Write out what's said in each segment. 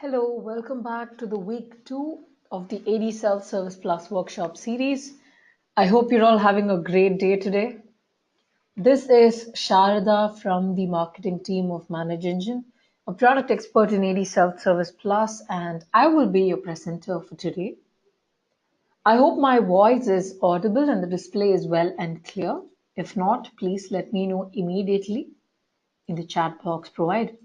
Hello, welcome back to the week 2 of the AD Self-Service Plus workshop series. I hope you're all having a great day today. This is Sharada from the marketing team of ManageEngine, a product expert in AD Self-Service Plus, and I will be your presenter for today. I hope my voice is audible and the display is well and clear. If not, please let me know immediately in the chat box provided.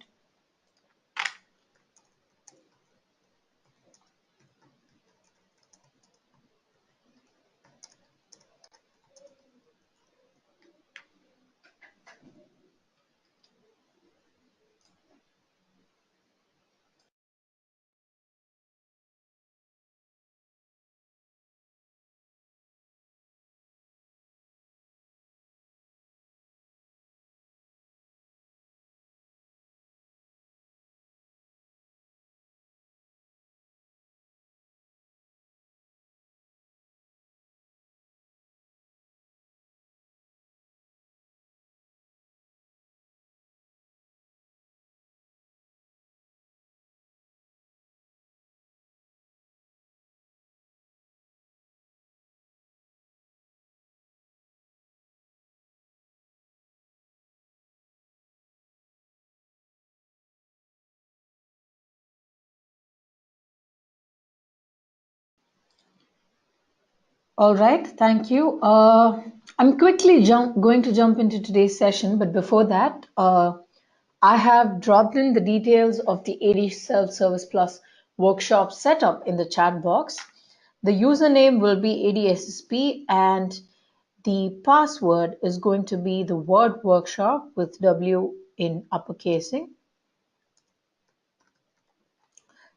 All right, thank you. I'm quickly going to jump into today's session, but before that, I have dropped in the details of the AD Self-Service Plus workshop setup in the chat box. The username will be ADSSP and the password is going to be the word workshop with W in uppercasing.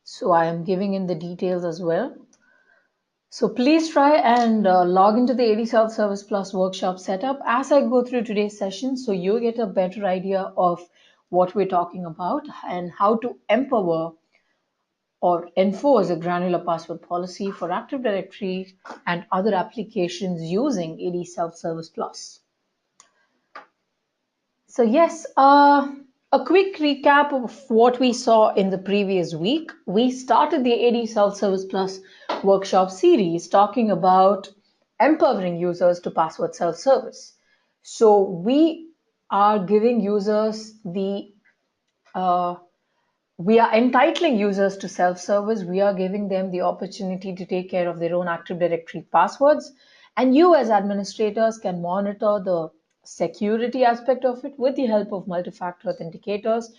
So I am giving in the details as well. So please try and log into the AD Self-Service Plus workshop setup as I go through today's session so you get a better idea of what we're talking about and how to empower or enforce a granular password policy for Active Directory and other applications using AD Self-Service Plus. So yes, a quick recap of what we saw in the previous week. We started the AD Self-Service Plus workshop series talking about empowering users to password self-service. So we are giving users we are entitling users to self-service. We are giving them the opportunity to take care of their own Active Directory passwords. And you as administrators can monitor the security aspect of it with the help of multi-factor authenticators,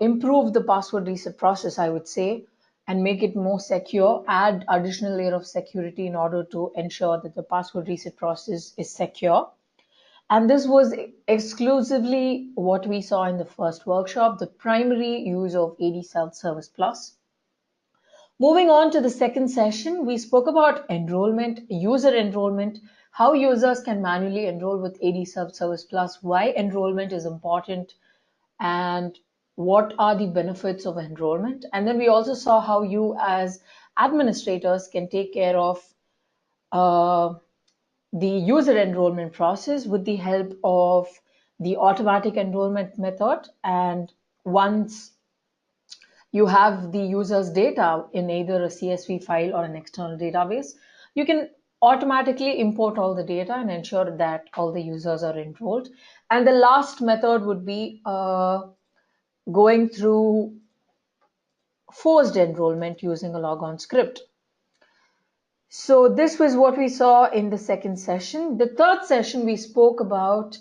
improve the password reset process, I would say, and make it more secure, add additional layer of security in order to ensure that the password reset process is secure. And this was exclusively what we saw in the first workshop, the primary use of AD Self-Service Plus. Moving on to the second session, we spoke about enrollment, user enrollment, how users can manually enroll with AD Self-Service Plus, why enrollment is important, and what are the benefits of enrollment. And then we also saw how you as administrators can take care of the user enrollment process with the help of the automatic enrollment method. And once you have the user's data in either a CSV file or an external database, you can automatically import all the data and ensure that all the users are enrolled. And the last method would be going through forced enrollment using a logon script. So this was what we saw in the second session. The third session, we spoke about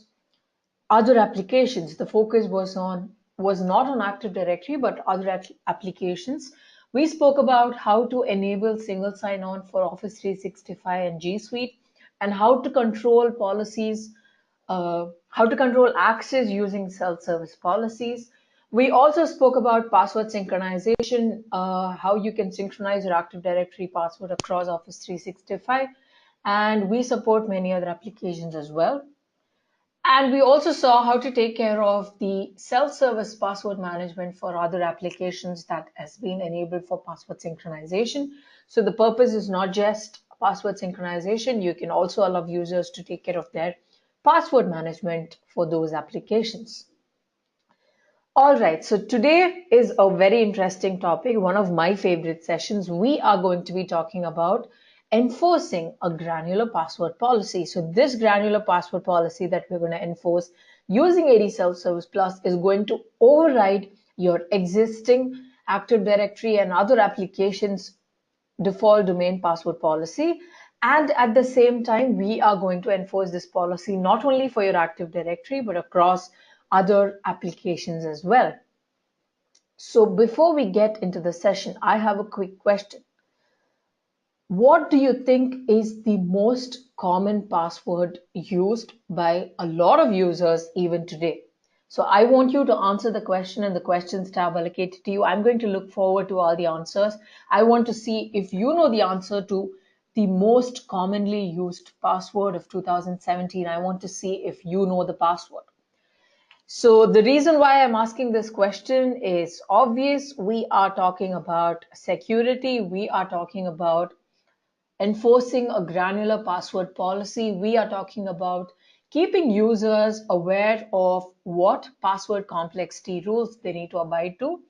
other applications. The focus was not on Active Directory, but other applications. We spoke about how to enable single sign-on for Office 365 and G Suite, and how to control policies, how to control access using self-service policies. We also spoke about password synchronization, how you can synchronize your Active Directory password across Office 365, and we support many other applications as well. And we also saw how to take care of the self-service password management for other applications that has been enabled for password synchronization. So the purpose is not just password synchronization. You can also allow users to take care of their password management for those applications. All right, so today is a very interesting topic, one of my favorite sessions. We are going to be talking about enforcing a granular password policy. So this granular password policy that we're going to enforce using AD Self-Service Plus is going to override your existing Active Directory and other applications default domain password policy. And at the same time, we are going to enforce this policy not only for your Active Directory, but across other applications as well. So before we get into the session, I have a quick question. What do you think is the most common password used by a lot of users even today? So I want you to answer the question in the questions tab allocated to you. I'm going to look forward to all the answers. I want to see if you know the answer to the most commonly used password of 2017. I want to see if you know the password. So the reason why I'm asking this question is obvious. We are talking about security. We are talking about enforcing a granular password policy. We are talking about keeping users aware of what password complexity rules they need to abide to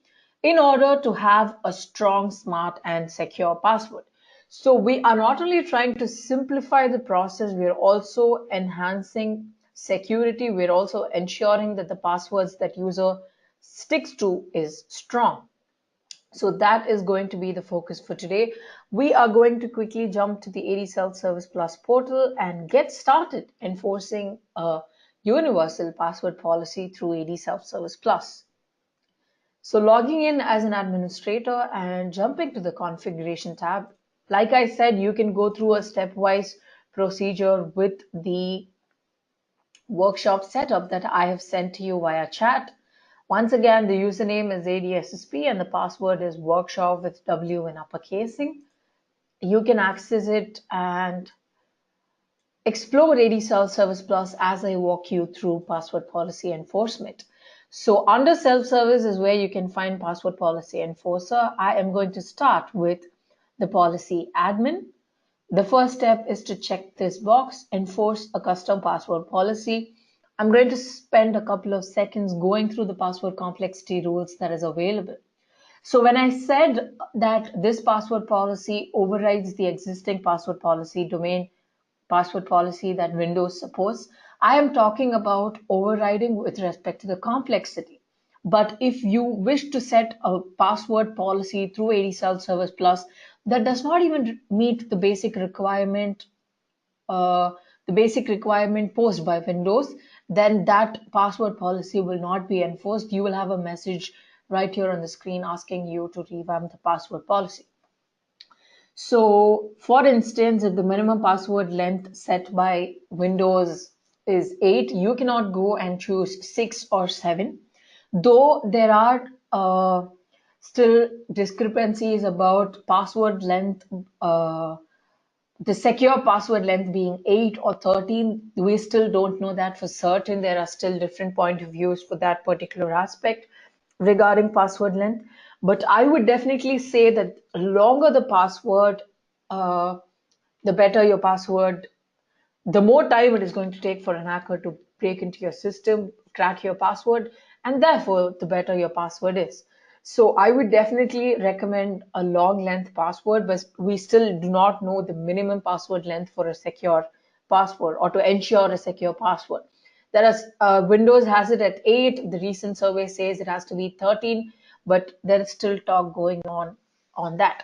in order to have a strong, smart, and secure password. So we are not only trying to simplify the process, we are also enhancing security. We're also ensuring that the passwords that user sticks to is strong. So that is going to be the focus for today. We are going to quickly jump to the AD Self-Service Plus portal and get started enforcing a universal password policy through AD Self-Service Plus. So logging in as an administrator and jumping to the configuration tab, like I said, you can go through a stepwise procedure with the workshop setup that I have sent to you via chat. Once again, the username is ADSSP and the password is workshop with W in uppercasing. You can access it and explore AD Self-Service Plus as I walk you through password policy enforcement. So under self-service is where you can find password policy enforcer. I am going to start with the policy admin. The first step is to check this box, enforce a custom password policy. I'm going to spend a couple of seconds going through the password complexity rules that is available. So when I said that this password policy overrides the existing password policy domain password policy that Windows supports, I am talking about overriding with respect to the complexity. But if you wish to set a password policy through AD Self-Service Plus that does not even meet the basic requirement posed by Windows, then that password policy will not be enforced. You will have a message right here on the screen asking you to revamp the password policy. So for instance, if the minimum password length set by Windows is 8, you cannot go and choose 6 or 7. Though there are still discrepancies about password length, the secure password length being 8 or 13, we still don't know that for certain. There are still different point of views for that particular aspect regarding password length. But I would definitely say that longer the password, the better your password, the more time it is going to take for an hacker to break into your system, crack your password, and therefore the better your password is. So I would definitely recommend a long length password, but we still do not know the minimum password length for a secure password or to ensure a secure password. There is Windows has it at 8. The recent survey says it has to be 13, but there is still talk going on that.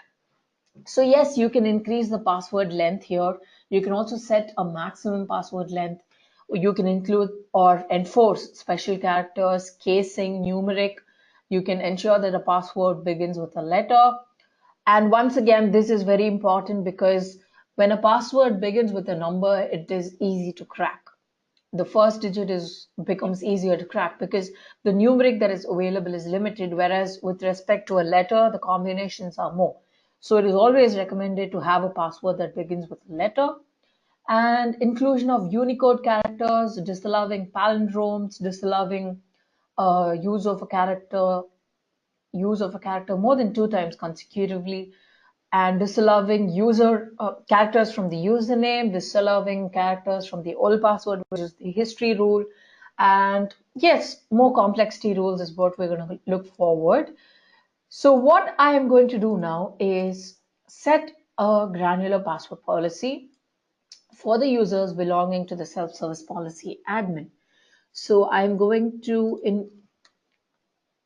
So yes, you can increase the password length here. You can also set a maximum password length. You can include or enforce special characters, casing, numeric. You can ensure that a password begins with a letter. And once again, this is very important because when a password begins with a number, it is easy to crack. The first digit becomes easier to crack because the numeric that is available is limited, whereas with respect to a letter, the combinations are more. So it is always recommended to have a password that begins with a letter, and inclusion of Unicode characters, disallowing palindromes, disallowing use of a character more than 2 times consecutively, and disallowing user characters from the username, disallowing characters from the old password, which is the history rule, and yes, more complexity rules is what we're going to look forward. So what I am going to do now is set a granular password policy for the users belonging to the self-service policy admin. So I'm going to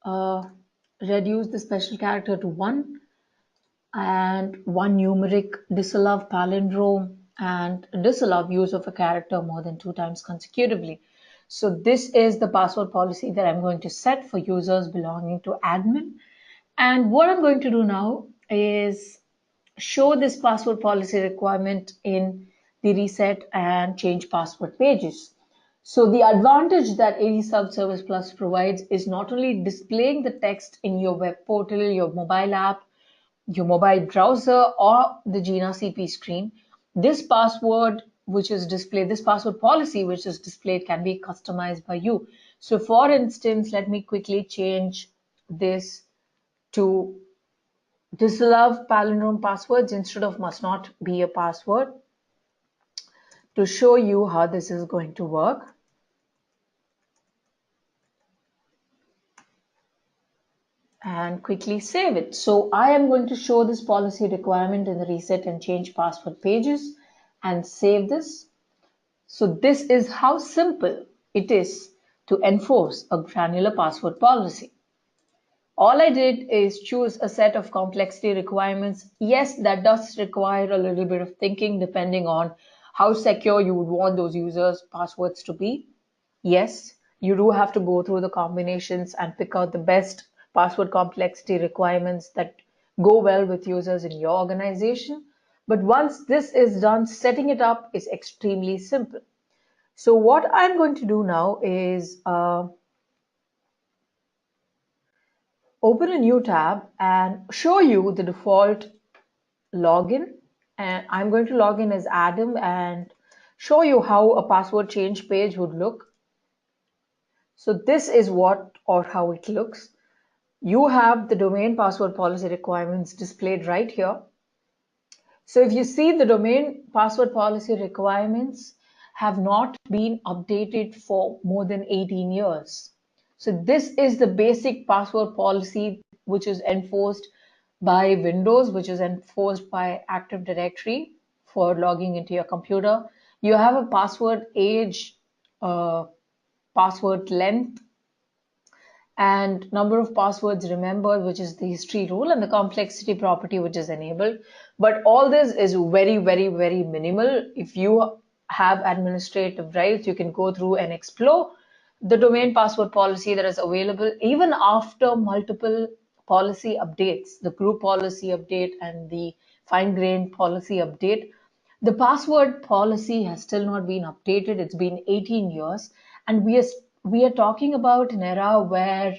uh, reduce the special character to 1 and 1 numeric, disallow palindrome, and disallow use of a character more than 2 times consecutively. So this is the password policy that I'm going to set for users belonging to admin. And what I'm going to do now is show this password policy requirement in the reset and change password pages. So the advantage that AD Self-Service Plus provides is not only displaying the text in your web portal, your mobile app, your mobile browser, or the Gina CP screen. This password, which is displayed, this password policy, which is displayed, can be customized by you. So for instance, let me quickly change this to disallow palindrome passwords instead of must not be a password to show you how this is going to work. And quickly save it. So I am going to show this policy requirement in the reset and change password pages and save this. So this is how simple it is to enforce a granular password policy. All I did is choose a set of complexity requirements. Yes, that does require a little bit of thinking depending on how secure you would want those users' passwords to be. Yes, you do have to go through the combinations and pick out the best password complexity requirements that go well with users in your organization. But once this is done, setting it up is extremely simple. So what I'm going to do now is open a new tab and show you the default login. And I'm going to log in as Adam and show you how a password change page would look. So this is what or how it looks. You have the domain password policy requirements displayed right here. So if you see, the domain password policy requirements have not been updated for more than 18 years. So this is the basic password policy which is enforced by Windows, which is enforced by Active Directory for logging into your computer. You have a password age, password length, and number of passwords remembered, which is the history rule, and the complexity property, which is enabled. But all this is very, very, very minimal. If you have administrative rights, you can go through and explore the domain password policy that is available even after multiple policy updates, the group policy update and the fine-grained policy update. The password policy has still not been updated. It's been 18 years, and we are talking about an era where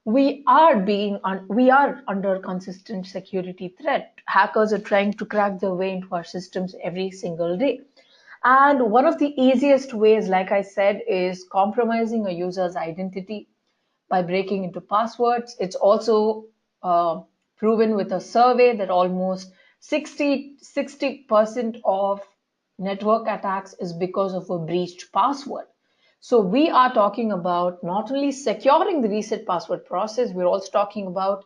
we are under consistent security threat. Hackers are trying to crack their way into our systems every single day. And one of the easiest ways, like I said, is compromising a user's identity by breaking into passwords. It's also proven with a survey that almost 60% of network attacks is because of a breached password. So we are talking about not only securing the reset password process, we're also talking about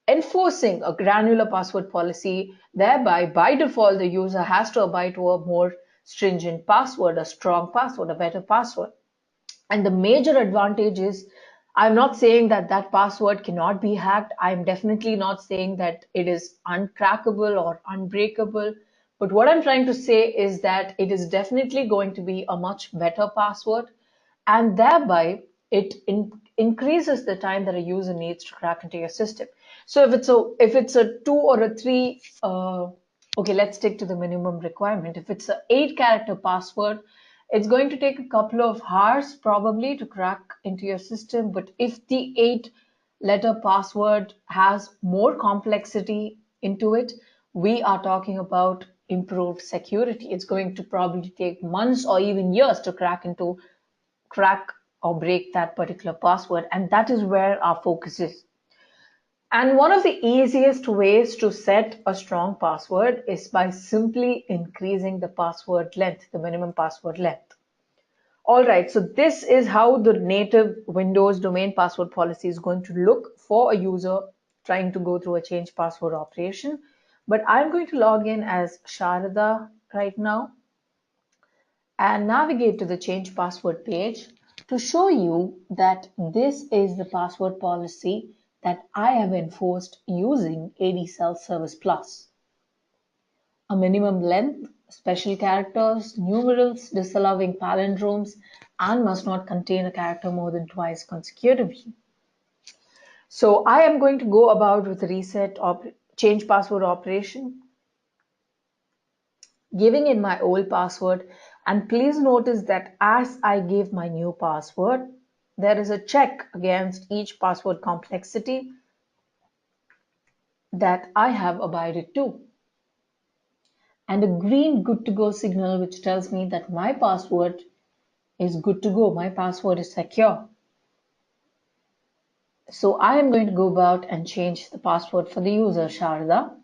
enforcing a granular password policy. Thereby, by default, the user has to abide to a more stringent password, a strong password, a better password. And the major advantage is, I'm not saying that that password cannot be hacked. I'm definitely not saying that it is uncrackable or unbreakable. But what I'm trying to say is that it is definitely going to be a much better password, and thereby it increases the time that a user needs to crack into your system. So if it's a 2 or a 3, okay, let's stick to the minimum requirement. If it's an 8-character password, it's going to take a couple of hours probably to crack into your system. But if the 8-letter password has more complexity into it, we are talking about improved security. It's going to probably take months or even years to crack or break that particular password. And that is where our focus is. And one of the easiest ways to set a strong password is by simply increasing the password length, the minimum password length. All right, so this is how the native Windows domain password policy is going to look for a user trying to go through a change password operation. But I'm going to log in as Sharada right now and navigate to the change password page to show you that this is the password policy that I have enforced using ADSelfService Plus. A minimum length, special characters, numerals, disallowing palindromes, and must not contain a character more than twice consecutively. So I am going to go about with the change password operation, giving in my old password, and please notice that as I give my new password, there is a check against each password complexity that I have abided to, and a green good to go signal which tells me that my password is good to go. My password is secure. So I am going to go about and change the password for the user, Sharda,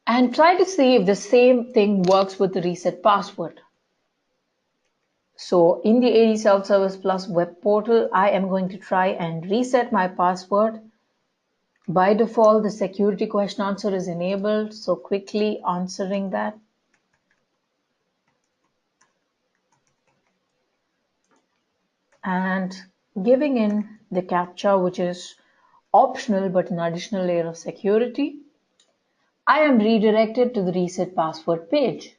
and try to see if the same thing works with the reset password. So in the ADSelfService Plus web portal, I am going to try and reset my password. By default, the security question answer is enabled, so quickly answering that. And giving in the CAPTCHA, which is optional but an additional layer of security. I am redirected to the reset password page.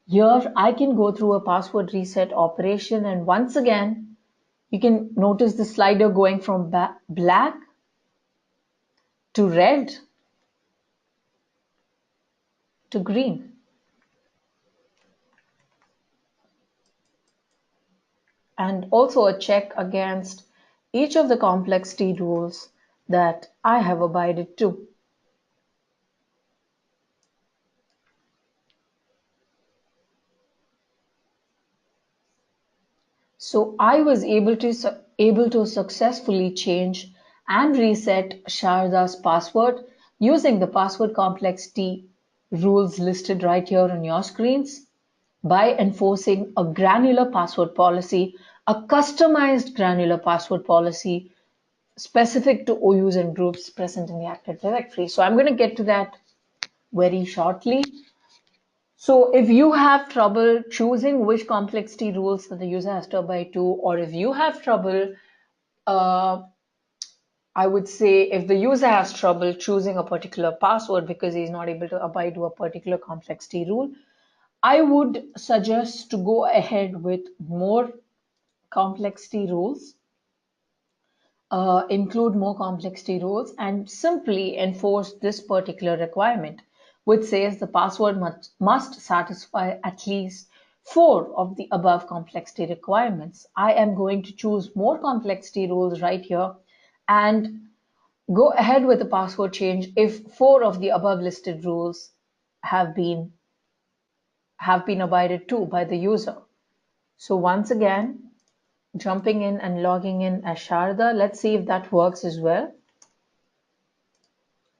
Here I can go through a password reset operation, and once again you can notice the slider going from black to red to green. And also a check against each of the complexity rules that I have abided to. So I was able to successfully change and reset Sharda's password using the password complexity rules listed right here on your screens by enforcing a granular password policy, a customized granular password policy specific to OUs and groups present in the Active Directory. So I'm going to get to that very shortly. So if you have trouble choosing which complexity rules that the user has to abide to, or if you have trouble, I would say if the user has trouble choosing a particular password because he's not able to abide to a particular complexity rule, I would suggest to go ahead with more complexity rules, include more complexity rules, and simply enforce this particular requirement, which says the password must satisfy at least 4 of the above complexity requirements. I am going to choose more complexity rules right here and go ahead with the password change if 4 of the above listed rules have been abided to by the user. So once again, jumping in and logging in as Sharda. Let's see if that works as well.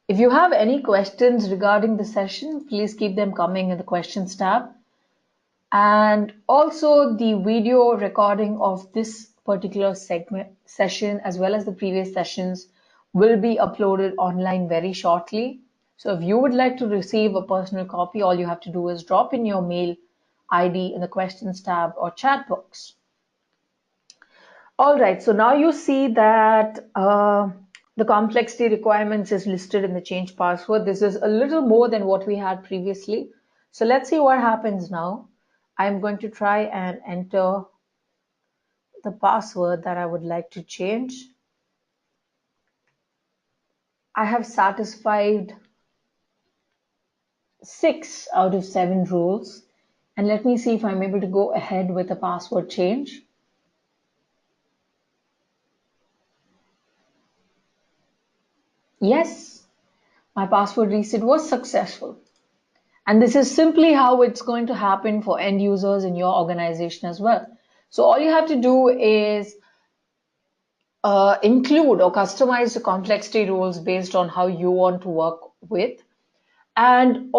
If you have any questions regarding the session, please keep them coming in the questions tab. And also the video recording of this particular session as well as the previous sessions will be uploaded online very shortly. So if you would like to receive a personal copy, all you have to do is drop in your mail ID in the questions tab or chat box. All right, so now you see that the complexity requirements is listed in the change password. This is a little more than what we had previously. So let's see what happens now. I'm going to try and enter the password that I would like to change. I have satisfied 6 out of 7 rules. And let me see if I'm able to go ahead with a password change. Yes, my password reset was successful. And this is simply how it's going to happen for end users in your organization as well. So all you have to do is include or customize the complexity rules based on how you want to work with. And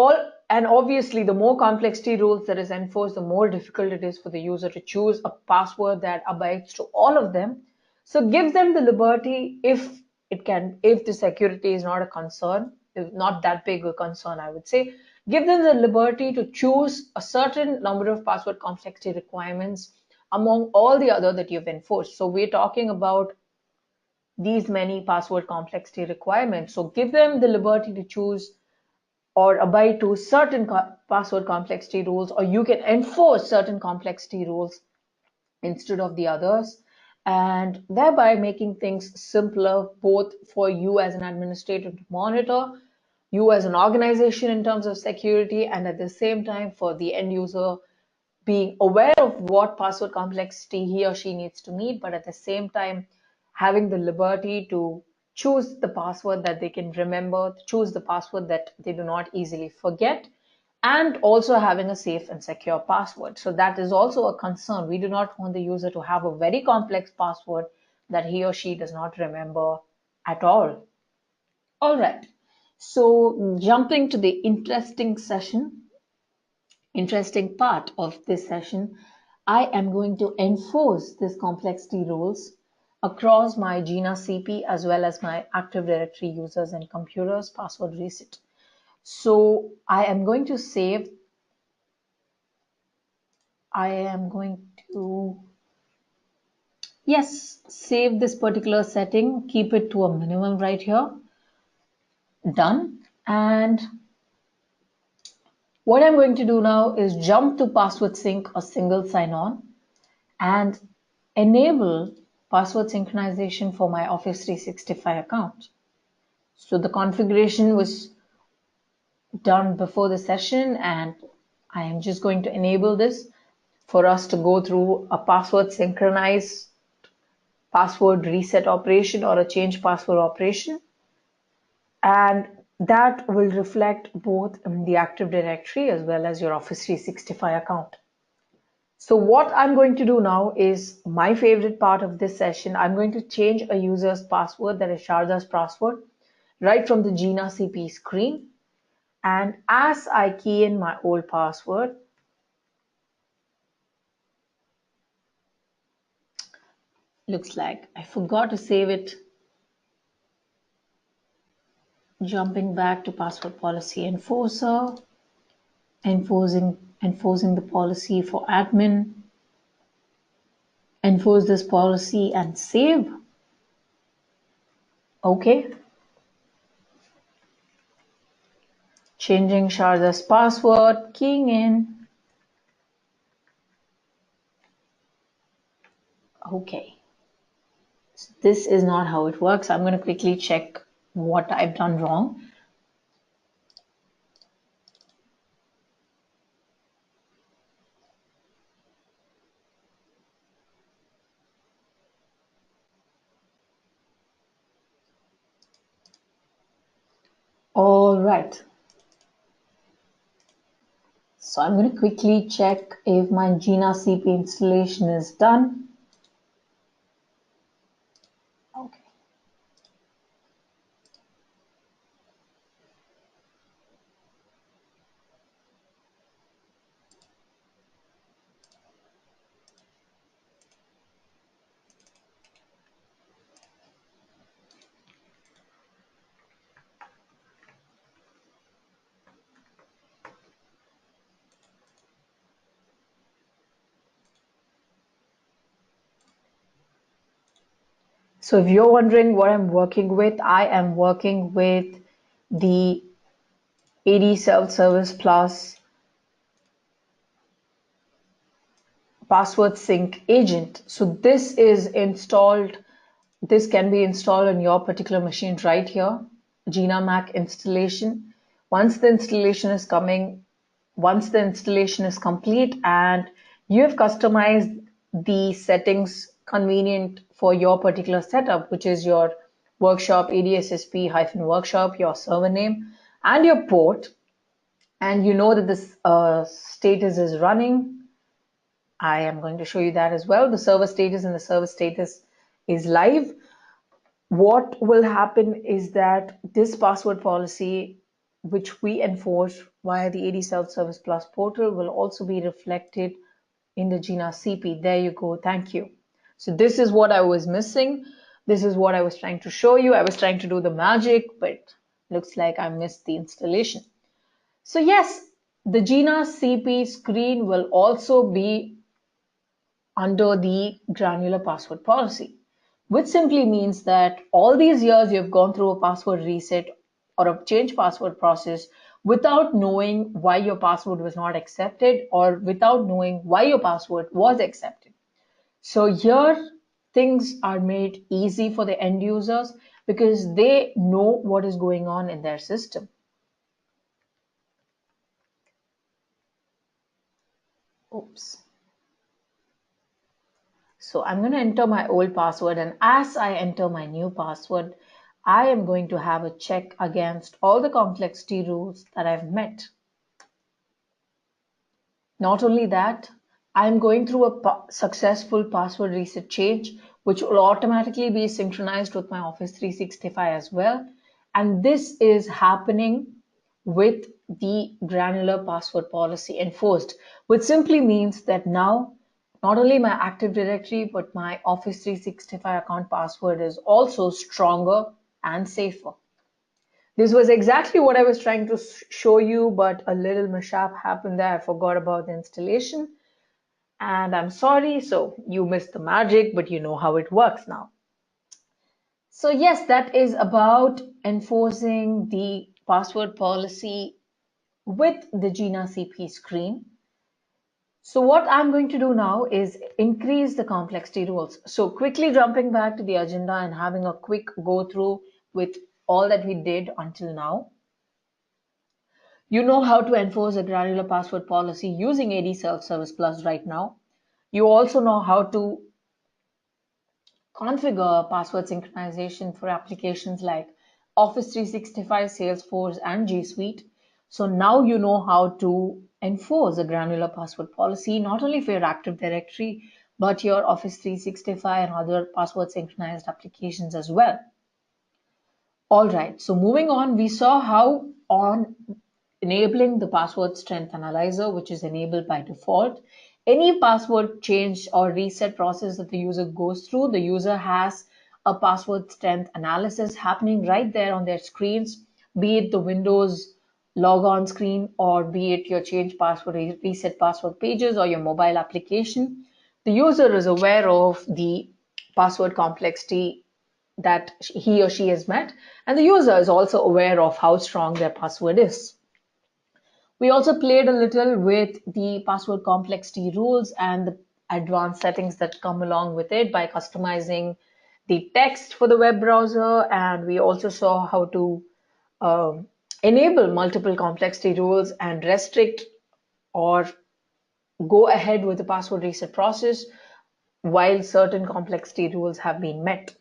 And obviously, the more complexity rules that is enforced, the more difficult it is for the user to choose a password that abides to all of them. So give them the liberty, if the security is not a concern, if not that big a concern, I would say, give them the liberty to choose a certain number of password complexity requirements among all the other that you've enforced. So we're talking about these many password complexity requirements. So give them the liberty to choose or abide to certain password complexity rules, or you can enforce certain complexity rules instead of the others, and thereby making things simpler both for you as an administrator to monitor, you as an organization in terms of security, and at the same time for the end user being aware of what password complexity he or she needs to meet, but at the same time having the liberty to choose the password that they can remember, choose the password that they do not easily forget, and also having a safe and secure password. So that is also a concern. We do not want the user to have a very complex password that he or she does not remember at all. All right. So jumping to the interesting part of this session, I am going to enforce these complexity rules across my Gina CP as well as my Active Directory users and computers password reset. So I am going to save this particular setting, keep it to a minimum right here. Done. And what I'm going to do now is jump to password sync or single sign-on and enable password synchronization for my Office 365 account. So the configuration was done before the session, and I am just going to enable this for us to go through a password synchronize password reset operation or a change password operation. And that will reflect both in the Active Directory as well as your Office 365 account. So what I'm going to do now is my favorite part of this session. I'm going to change a user's password, that is Sharda's password, right from the Gina CP screen. And as I key in my old password, looks like I forgot to save it. Jumping back to password policy enforcer, enforcing the policy for admin, enforce this policy and save. Okay. Changing Sharda's password, keying in. Okay. So this is not how it works. I'm going to quickly check what I've done wrong. All right. So I'm going to quickly check if my Gina CP installation is done. Okay. So if you're wondering what I'm working with, I am working with the ADSelfService Plus password sync agent. So this is installed. This can be installed on your particular machine right here, Gina Mac installation. Once the installation is complete and you have customized the settings convenient for your particular setup, which is your workshop ADSSP-workshop, your server name and your port, and you know that this status is running. I am going to show you that as well. The server status and the server status is live. What will happen is that this password policy which we enforce via the AD Self-Service Plus portal, will also be reflected in the Gina CP. There you go. Thank you. So this is what I was missing. This is what I was trying to show you. I was trying to do the magic, but looks like I missed the installation. So yes, the Gina CP screen will also be under the granular password policy, which simply means that all these years you've gone through a password reset or a change password process without knowing why your password was not accepted or without knowing why your password was accepted. So here things are made easy for the end users because they know what is going on in their system. Oops. So I'm going to enter my old password, and as I enter my new password, I am going to have a check against all the complexity rules that I've met. Not only that, I'm going through a successful password reset change, which will automatically be synchronized with my Office 365 as well. And this is happening with the granular password policy enforced, which simply means that now not only my Active Directory, but my Office 365 account password is also stronger and safer. This was exactly what I was trying to show you, but a little mishap happened there. I forgot about the installation, and I'm sorry. So you missed the magic, but you know how it works now. So yes, that is about enforcing the password policy with the Gina CP screen. So what I'm going to do now is increase the complexity rules. So quickly jumping back to the agenda and having a quick go through with all that we did until now. You know how to enforce a granular password policy using ADSelfService Plus right now. You also know how to configure password synchronization for applications like Office 365, Salesforce, and G Suite. So now you know how to enforce a granular password policy, not only for your Active Directory, but your Office 365 and other password synchronized applications as well. All right, so moving on, we saw how on enabling the password strength analyzer, which is enabled by default, any password change or reset process that the user goes through, the user has a password strength analysis happening right there on their screens, be it the Windows logon screen or be it your change password, reset password pages or your mobile application. The user is aware of the password complexity that he or she has met, and the user is also aware of how strong their password is. We also played a little with the password complexity rules and the advanced settings that come along with it by customizing the text for the web browser, and we also saw how to enable multiple complexity rules and restrict or go ahead with the password reset process while certain complexity rules have been met.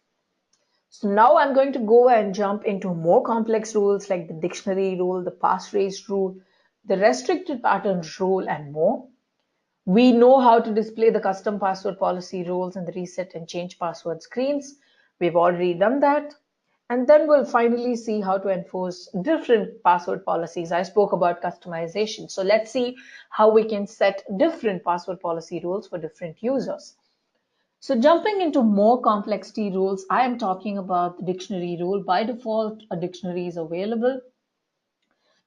So now I'm going to go and jump into more complex rules like the dictionary rule, the passphrase rule, the restricted patterns rule, and more. We know how to display the custom password policy rules in the reset and change password screens. We've already done that. And then we'll finally see how to enforce different password policies. I spoke about customization. So let's see how we can set different password policy rules for different users. So jumping into more complexity rules, I am talking about the dictionary rule. By default, a dictionary is available.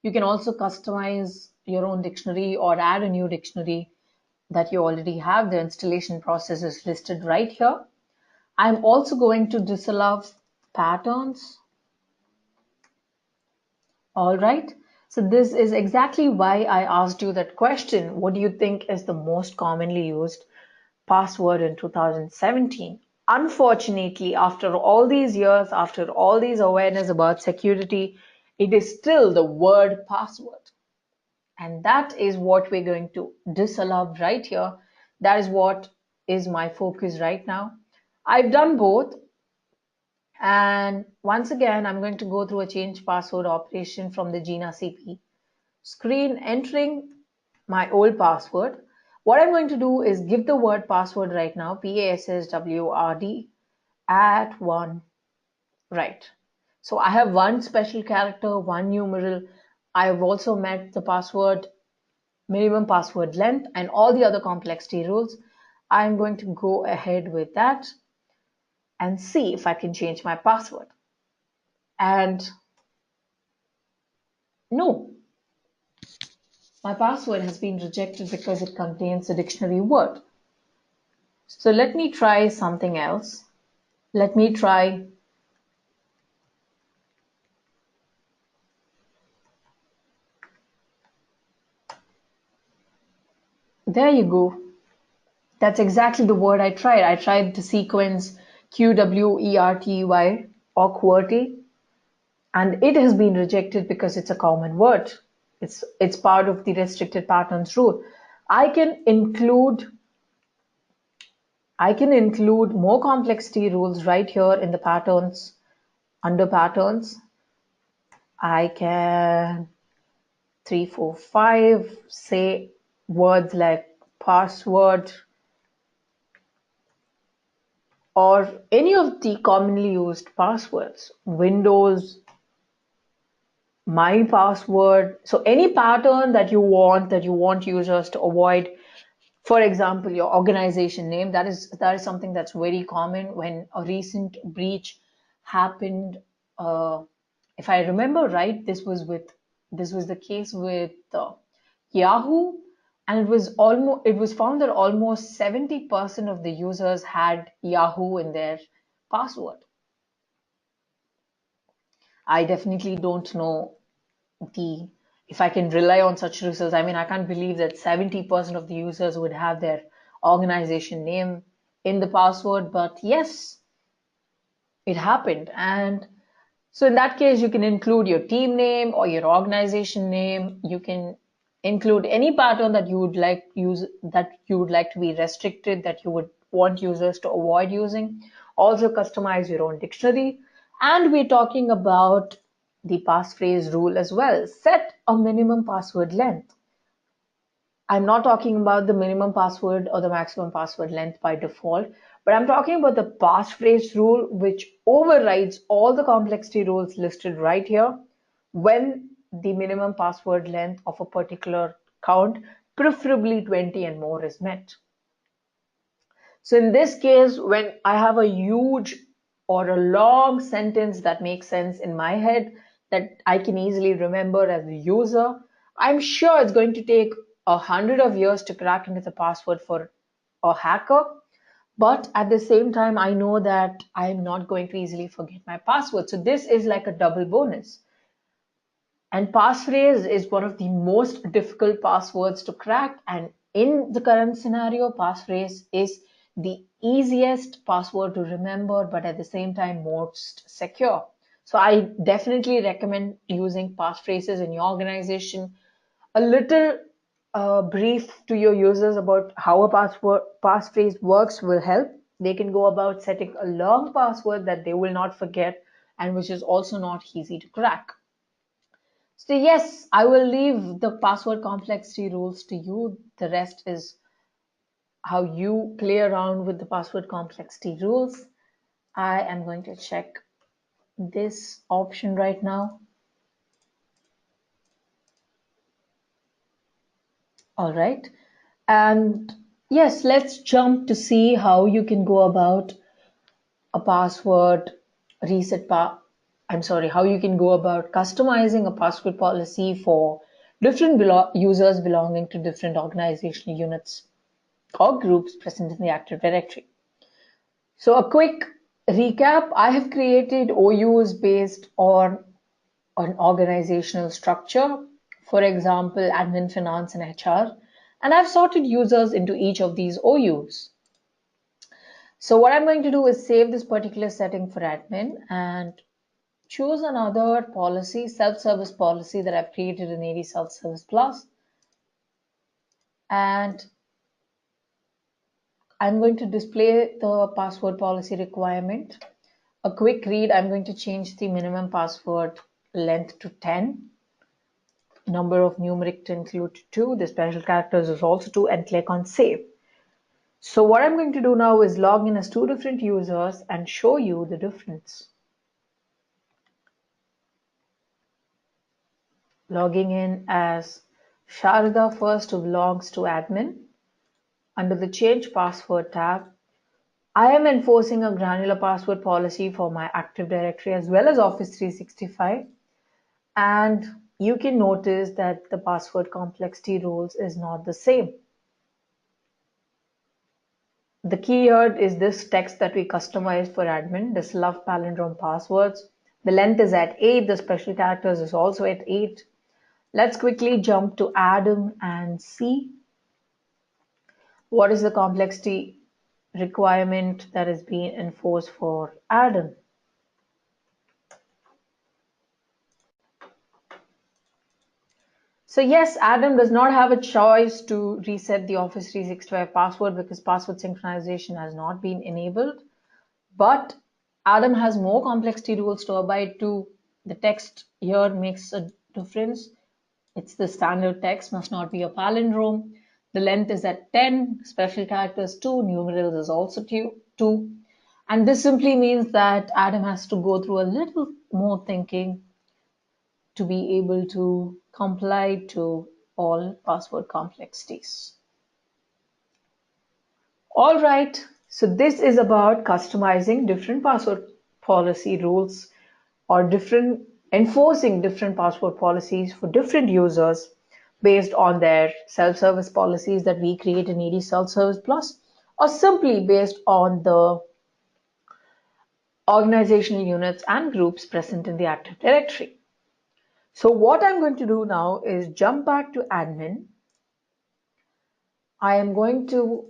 You can also customize your own dictionary or add a new dictionary that you already have. The installation process is listed right here. I'm also going to disallow patterns. All right. So this is exactly why I asked you that question. What do you think is the most commonly used password in 2017? Unfortunately, after all these years, after all these awareness about security, it is still the word password. And that is what we're going to disallow right here. That is what is my focus right now. I've done both. And once again, I'm going to go through a change password operation from the Gina CP screen, entering my old password. What I'm going to do is give the word password right now, PASSWORD at 1, right? So I have one special character, one numeral, I've also met the password, minimum password length, and all the other complexity rules. I'm going to go ahead with that and see if I can change my password. And no, my password has been rejected because it contains a dictionary word. So let me try something else. Let me try there you go. That's exactly the word I tried. I tried the sequence QWERTY or QWERTY, and it has been rejected because it's a common word. It's part of the restricted patterns rule. I can include more complexity rules right here in the patterns. Under patterns, I can 3, 4, 5 say words like password or any of the commonly used passwords, Windows, my password. So any pattern that you want users to avoid. For example, your organization name, that is something that's very common when a recent breach happened. If I remember right, this was the case with Yahoo, and it was found that almost 70% of the users had Yahoo in their password. I definitely don't know the if I can rely on such results. I mean, I can't believe that 70% of the users would have their organization name in the password, but yes, it happened. And so in that case, you can include your team name or your organization name. You can include any pattern that you would like to be restricted, that you would want users to avoid using. Also customize your own dictionary. And we're talking about the passphrase rule as well. Set a minimum password length. I'm not talking about the minimum password or the maximum password length by default, but I'm talking about the passphrase rule, which overrides all the complexity rules listed right here when the minimum password length of a particular count, preferably 20 and more, is met. So in this case, when I have a huge or a long sentence that makes sense in my head that I can easily remember as a user, I'm sure it's going to take 100 of years to crack into the password for a hacker. But at the same time, I know that I'm not going to easily forget my password. So this is like a double bonus. And passphrase is one of the most difficult passwords to crack. And in the current scenario, passphrase is the easiest password to remember, but at the same time, most secure. So I definitely recommend using passphrases in your organization. A little brief to your users about how a passphrase works will help. They can go about setting a long password that they will not forget and which is also not easy to crack. So yes, I will leave the password complexity rules to you. The rest is how you play around with the password complexity rules. I am going to check this option right now. All right. And yes, let's jump to see how you can go about a password reset how you can go about customizing a password policy for different users belonging to different organizational units or groups present in the Active Directory. So a quick recap, I have created OUs based on an organizational structure, for example, admin, finance, and HR, and I've sorted users into each of these OUs. So what I'm going to do is save this particular setting for admin and choose another policy, self-service policy that I've created in ADSelfService Plus. And I'm going to display the password policy requirement. A quick read, I'm going to change the minimum password length to 10. Number of numeric to include 2. The special characters is also 2 and click on save. So what I'm going to do now is log in as 2 different users and show you the difference. logging in as Sharda first, who belongs to admin. Under the Change Password tab, I am enforcing a granular password policy for my Active Directory as well as Office 365. And you can notice that the password complexity rules is not the same. The key here is this text that we customized for admin, this love palindrome passwords. The length is at 8, the special characters is also at 8. Let's quickly jump to Adam and see what is the complexity requirement that is being enforced for Adam. So yes, Adam does not have a choice to reset the Office 365 password because password synchronization has not been enabled. But Adam has more complexity rules to abide to. The text here makes a difference. It's the standard text, must not be a palindrome. The length is at 10, special characters 2, numerals is also 2. And this simply means that Adam has to go through a little more thinking to be able to comply to all password complexities. All right, so this is about customizing different password policy rules or enforcing different password policies for different users based on their self-service policies that we create in ADSelfService Plus, or simply based on the organizational units and groups present in the Active Directory. So what I'm going to do now is jump back to admin. I am going to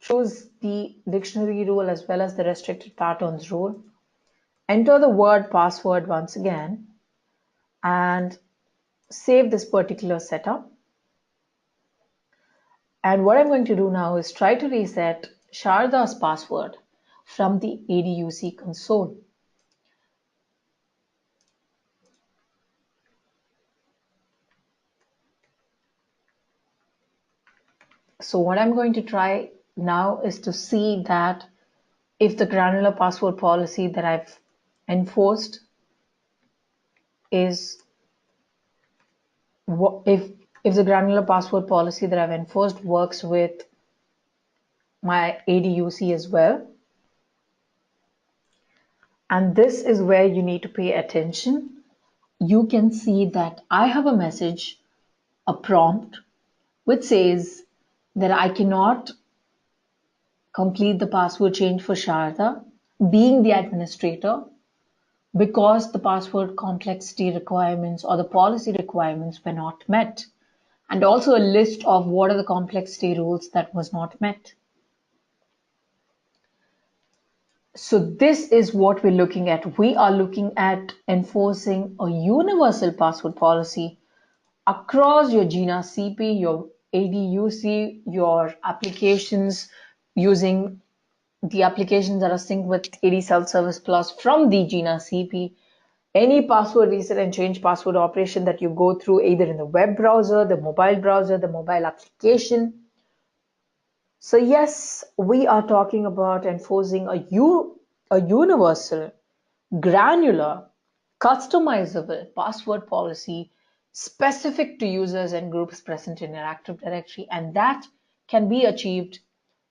choose the dictionary rule as well as the restricted patterns rule. Enter the word password once again and save this particular setup. And what I'm going to do now is try to reset Sharda's password from the ADUC console. So what I'm going to try now is to see that if the granular password policy that I've enforced is if the granular password policy that I've enforced works with my ADUC as well. And this is where you need to pay attention. You can see that I have a message, a prompt, which says that I cannot complete the password change for Sharda, being the administrator, because the password complexity requirements or the policy requirements were not met. And also a list of what are the complexity rules that was not met. So this is what we're looking at. We are looking at enforcing a universal password policy across your GNACP, your ADUC, your applications, using the applications that are synced with ADSelfService Plus from the GNACP. Any password reset and change password operation that you go through either in the web browser, the mobile application. So yes, we are talking about enforcing a universal, granular, customizable password policy specific to users and groups present in your Active Directory, and that can be achieved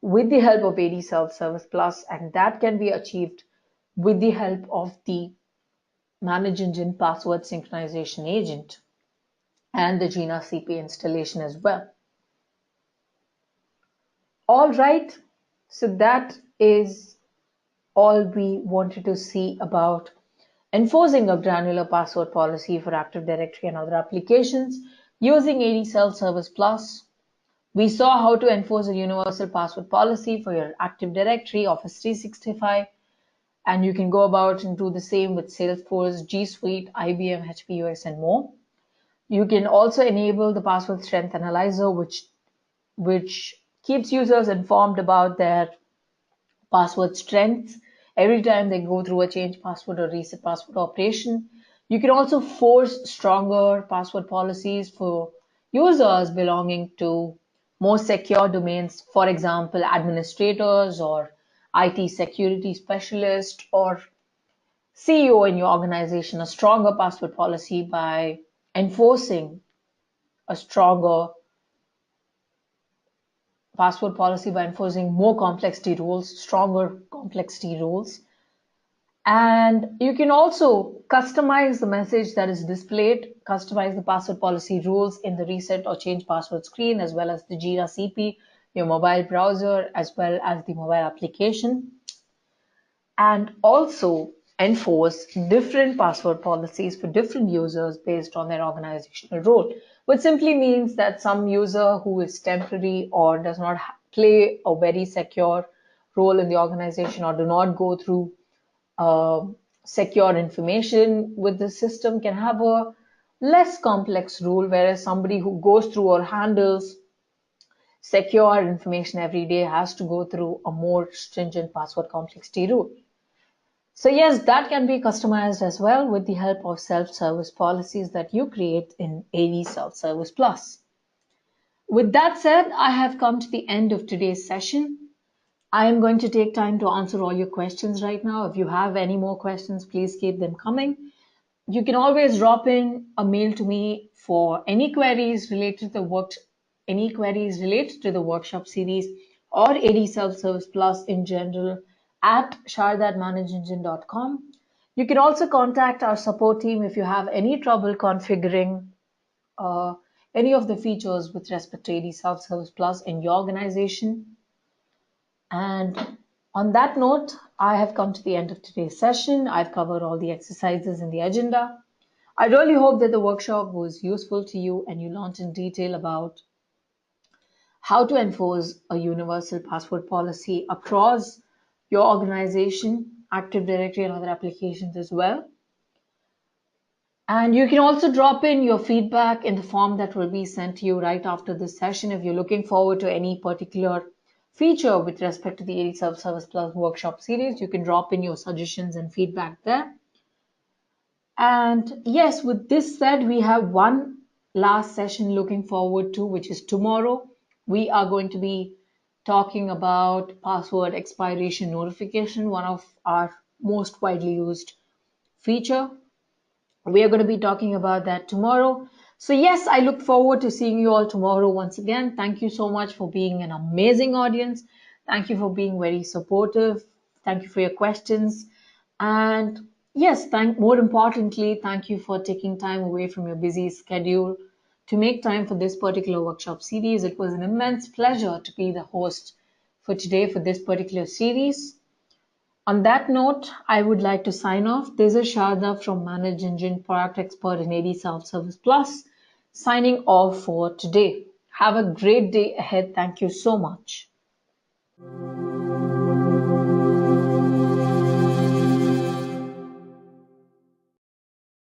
with the help of ADSelfService Plus, and that can be achieved with the help of the ManageEngine password synchronization agent and the GNACP installation as well. All right, so that is all we wanted to see about enforcing a granular password policy for Active Directory and other applications using ADSelfService Plus. We saw how to enforce a universal password policy for your Active Directory, Office 365, and you can go about and do the same with Salesforce, G Suite, IBM, HP UX, and more. You can also enable the password strength analyzer, which keeps users informed about their password strengths every time they go through a change password or reset password operation. You can also force stronger password policies for users belonging to more secure domains, for example, administrators or IT security specialists or CEO in your organization a stronger password policy by enforcing a stronger password policy by enforcing more complexity rules, stronger complexity rules. And you can also customize the message that is displayed, customize the password policy rules in the reset or change password screen, as well as the Jira CP, your mobile browser, as well as the mobile application. And also enforce different password policies for different users based on their organizational role, which simply means that some user who is temporary or does not play a very secure role in the organization or do not go through secure information with the system can have a less complex rule, whereas somebody who goes through or handles secure information every day has to go through a more stringent password complexity rule. So yes, that can be customized as well with the help of self-service policies that you create in ADSelfService Plus. With that said, I have come to the end of today's session. I am going to take time to answer all your questions right now. If you have any more questions, please keep them coming. You can always drop in a mail to me for any queries related to the workshop series or ADSelfService Plus in general at sharda@manageengine.com. You can also contact our support team if you have any trouble configuring any of the features with respect to ADSelfService Plus in your organization. And on that note, I have come to the end of today's session. I've covered all the exercises in the agenda. I really hope that the workshop was useful to you and you learned in detail about how to enforce a universal password policy across your organization, Active Directory, and other applications as well. And you can also drop in your feedback in the form that will be sent to you right after this session. If you're looking forward to any particular feature with respect to the ADSelfService Plus workshop series, you can drop in your suggestions and feedback there. And yes, with this said, we have one last session looking forward to, which is tomorrow. We are going to be talking about password expiration notification, one of our most widely used feature. We are going to be talking about that tomorrow. So yes, I look forward to seeing you all tomorrow once again. Thank you so much for being an amazing audience. Thank you for being very supportive. Thank you for your questions. And yes, more importantly, thank you for taking time away from your busy schedule to make time for this particular workshop series. It was an immense pleasure to be the host for today for this particular series. On that note, I would like to sign off. This is Sharda from ManageEngine, product expert in ADSelfService Plus, signing off for today. Have a great day ahead. Thank you so much.